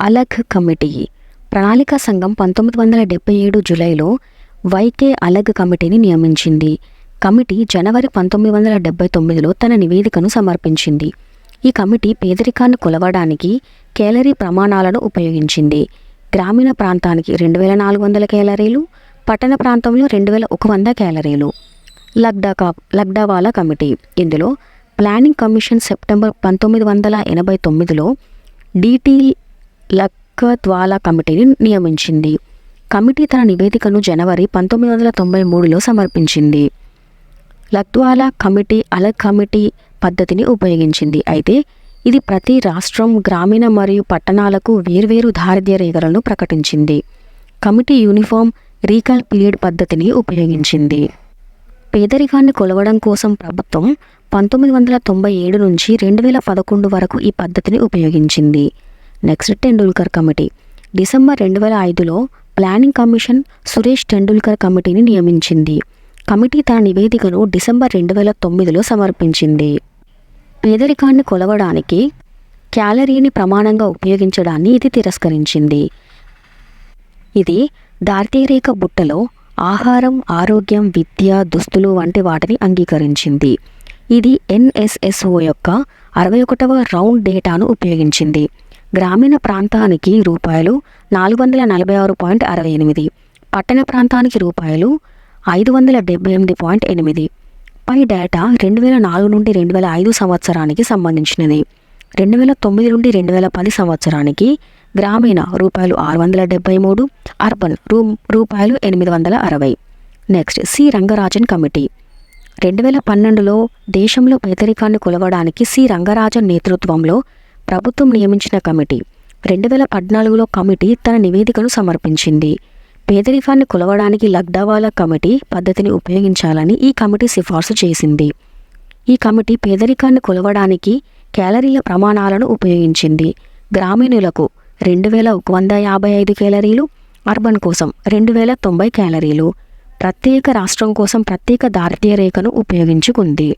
అలఘ్ committee. ప్రణాళికా సంఘం 1977 జూలైలో వైకే అలఘ్ కమిటీని నియమించింది. కమిటీ జనవరి 1979లో తన నివేదికను సమర్పించింది. ఈ కమిటీ పేదరికాన్ని కొలవడానికి కేలరీ ప్రమాణాలను ఉపయోగించింది. గ్రామీణ ప్రాంతానికి 2400 కేలరీలు, పట్టణ ప్రాంతంలో 2100 కేలరీలు. లక్డావాలా కమిటీ. ఇందులో ప్లానింగ్ కమిషన్ సెప్టెంబర్ 1989లో డిటి లక్డావాలా కమిటీని నియమించింది. కమిటీ తన నివేదికను జనవరి 1993లో సమర్పించింది. లక్డావాలా కమిటీ అలఘ్ కమిటీ పద్ధతిని ఉపయోగించింది. అయితే ఇది ప్రతి రాష్ట్రం, గ్రామీణ మరియు పట్టణాలకు వేర్వేరు దారిద్ర్య రేఖలను ప్రకటించింది. కమిటీ యూనిఫామ్ రీకాల్ పీరియడ్ పద్ధతిని ఉపయోగించింది. పేదరికాన్ని కొలవడం కోసం ప్రభుత్వం 1997 నుంచి 2011 వరకు ఈ పద్ధతిని ఉపయోగించింది. Next Tendulkar committee. డిసెంబర్ 2005లో ప్లానింగ్ కమిషన్ సురేష్ టెండూల్కర్ కమిటీని నియమించింది. కమిటీ తన నివేదికను డిసెంబర్ 2009లో సమర్పించింది. పేదరికాన్ని కొలవడానికి క్యాలరీని ప్రమాణంగా ఉపయోగించడాన్ని ఇది తిరస్కరించింది. ఇది దారిద్ర్యరేఖ బుట్టలో ఆహారం, ఆరోగ్యం, విద్య, దుస్తులు వంటి వాటిని అంగీకరించింది. ఇది ఎన్ఎస్ఎస్ఓ యొక్క 61వ రౌండ్ డేటాను ఉపయోగించింది. గ్రామీణ ప్రాంతానికి రూపాయలు 446.68, పట్టణ ప్రాంతానికి రూపాయలు 578.8. పై డేటా 2004 నుండి 2005 సంవత్సరానికి సంబంధించినది. 2009 నుండి 2010 సంవత్సరానికి గ్రామీణ రూపాయలు 673, అర్బన్ రూపాయలు 860. Next C Rangarajan committee. 2012లో దేశంలో పేదరికాన్ని కొలవడానికి సి రంగరాజన్ నేతృత్వంలో ప్రభుత్వం నియమించిన కమిటీ. 2014లో కమిటీ తన నివేదికను సమర్పించింది. పేదరికాన్ని కొలవడానికి లక్డావాలా కమిటీ పద్ధతిని ఉపయోగించాలని ఈ కమిటీ సిఫార్సు చేసింది. ఈ కమిటీ పేదరికాన్ని కొలవడానికి కేలరీల ప్రమాణాలను ఉపయోగించింది. గ్రామీణులకు 2155 కేలరీలు, అర్బన్ కోసం 2090 కేలరీలు. ప్రత్యేక రాష్ట్రం కోసం ప్రత్యేక దారిద్ర్య రేఖను ఉపయోగించుకుంది.